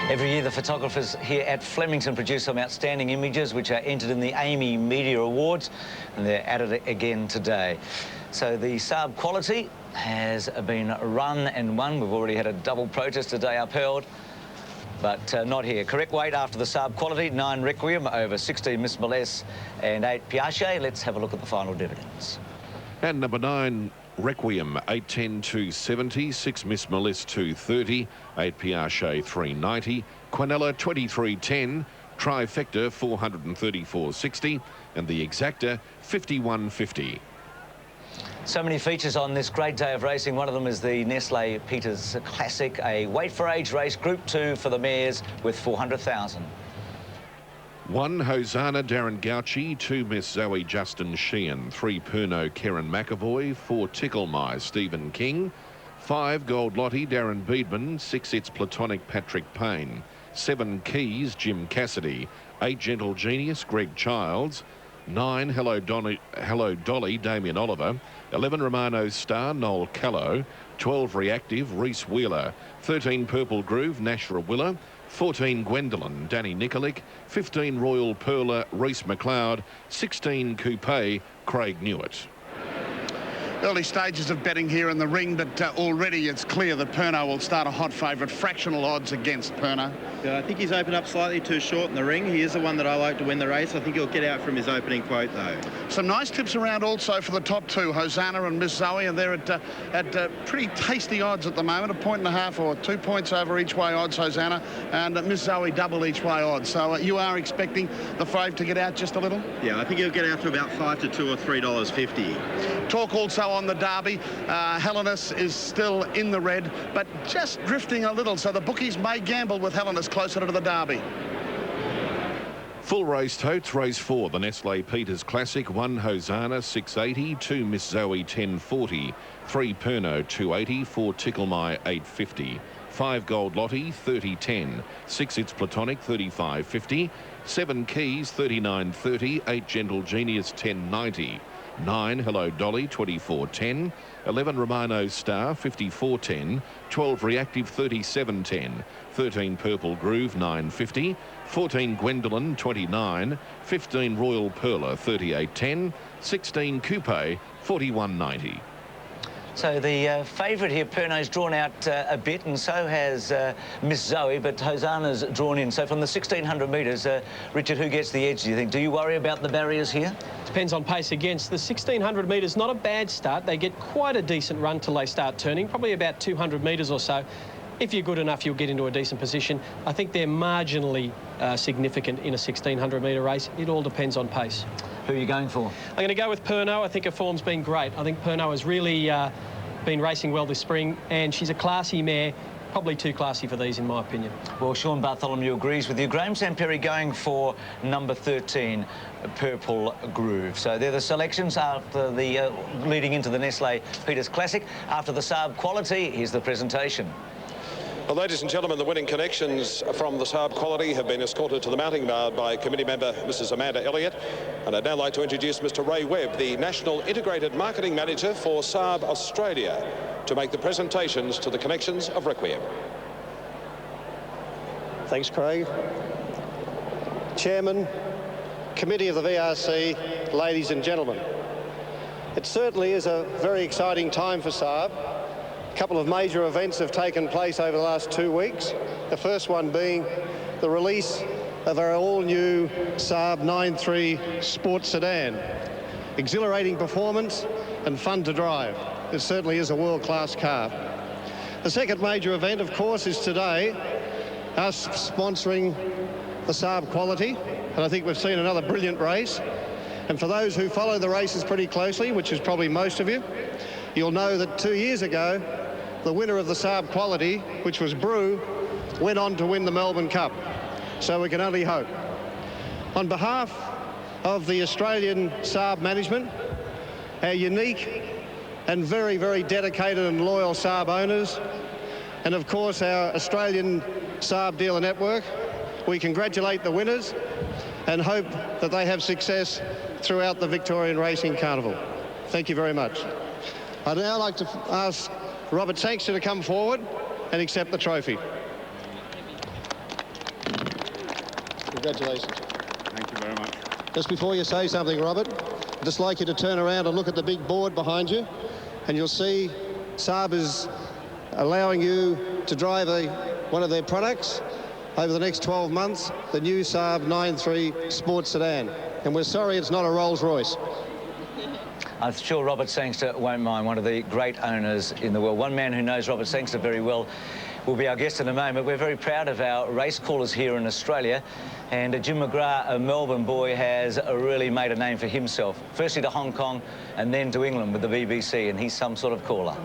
Every year, the photographers here at Flemington produce some outstanding images which are entered in the Amy Media Awards, and they're added again today. So the Saab Quality has been run and won. We've already had a double protest today upheld, but not here. Correct weight after the Saab Quality, 9 Requiem over 16 Miss Molesse and 8 Piaget. Let's have a look at the final dividends. And number 9 Requiem, 810 270, 6 Miss Molesse 230, 8 Piaget 390, Quinella 2310, Trifecta 434.60, and the Exacta 51.50. So many features on this great day of racing. One of them is the Nestle Peters Classic, a weight for age race, Group 2 for the mares with 400,000. 1 Hosanna Darren Gauci, 2 Miss Zoe Justin Sheehan, 3 Pernod Karen McAvoy, 4 Tickle My Stephen King, 5 Gold Lottie Darren Beedman, 6 It's Platonic Patrick Payne, 7 Keys Jim Cassidy, 8 Gentle Genius Greg Childs, 9 Hello Dolly Damien Oliver, 11 Romano's Star Noel Callow, 12 Reactive Reese Wheeler, 13 Purple Groove Nashra Willer, 14 Gwendolyn Danny Nikolic, 15 Royal Perla Reese McLeod, 16 Coupe Craig Newitt. Early stages of betting here in the ring, but already it's clear that Pernod will start a hot favourite. Fractional odds against Pernod. Yeah, I think he's opened up slightly too short in the ring. He is the one that I like to win the race. I think he'll get out from his opening quote, though. Some nice tips around also for the top 2, Hosanna and Miss Zoe, and they're at pretty tasty odds at the moment, 1.5 or 2 points over each way odds, Hosanna, and Miss Zoe double each way odds. So you are expecting the fave to get out just a little? Yeah, I think he'll get out to about $5 to $2 or $3.50. Talk also on the Derby. Helenus is still in the red, but just drifting a little, so the bookies may gamble with Helenus closer to the Derby. Full race totes, race 4, the Nestle Peters Classic, 1 Hosanna 680, 2 Miss Zoe 1040, 3 Pernod 280, 4 Tickle My 850, 5 Gold Lottie 3010, 6 It's Platonic 3550, 7 Keys 3930, 8 Gentle Genius 1090, 9 Hello Dolly 2410, 11 Romano's Star 5410, 12 Reactive 3710, 13 Purple Groove 950, 14 Gwendolyn 29, 15 Royal Perla 3810, 16 Coupe 4190. So the favourite here, Pernod's drawn out a bit, and so has Miss Zoe, but Hosanna's drawn in. So from the 1,600 metres, Richard, who gets the edge, do you think? Do you worry about the barriers here? Depends on pace against. The 1,600 metres, not a bad start. They get quite a decent run till they start turning, probably about 200 metres or so. If you're good enough, you'll get into a decent position. I think they're marginally significant in a 1,600 metre race. It all depends on pace. Who are you going for? I'm going to go with Pernod. I think her form's been great. I think Pernod has really been racing well this spring, and she's a classy mare. Probably too classy for these, in my opinion. Well, Sean Bartholomew agrees with you. Graham Samperi going for number 13, Purple Groove. So they're the selections after the leading into the Nestle Peters Classic. After the Saab Quality, here's the presentation. Well, ladies and gentlemen, the winning connections from the Saab Quality have been escorted to the mounting yard by committee member Mrs. Amanda Elliott. And I'd now like to introduce Mr. Ray Webb, the National Integrated Marketing Manager for Saab Australia, to make the presentations to the connections of Requiem. Thanks, Craig. Chairman, Committee of the VRC, ladies and gentlemen. It certainly is a very exciting time for Saab. A couple of major events have taken place over the last 2 weeks. The first one being the release of our all-new Saab 9.3 Sports Sedan. Exhilarating performance and fun to drive. It certainly is a world-class car. The second major event, of course, is today, us sponsoring the Saab Quality, and I think we've seen another brilliant race. And for those who follow the races pretty closely, which is probably most of you, you'll know that 2 years ago, the winner of the Saab Quality, which was Brew, went on to win the Melbourne Cup. So we can only hope. On behalf of the Australian Saab management, our unique and very, very dedicated and loyal Saab owners, and of course our Australian Saab dealer network, we congratulate the winners and hope that they have success throughout the Victorian Racing Carnival. Thank you very much. I'd now like to ask Robert Sangster to come forward and accept the trophy. Congratulations. Thank you very much. Just before you say something, Robert, I'd just like you to turn around and look at the big board behind you, and you'll see Saab is allowing you to drive one of their products over the next 12 months, the new Saab 9-3 Sports Sedan. And we're sorry it's not a Rolls-Royce. I'm sure Robert Sangster won't mind, one of the great owners in the world. One man who knows Robert Sangster very well will be our guest in a moment. We're very proud of our race callers here in Australia. And Jim McGrath, a Melbourne boy, has really made a name for himself. Firstly to Hong Kong and then to England with the BBC, and he's some sort of caller.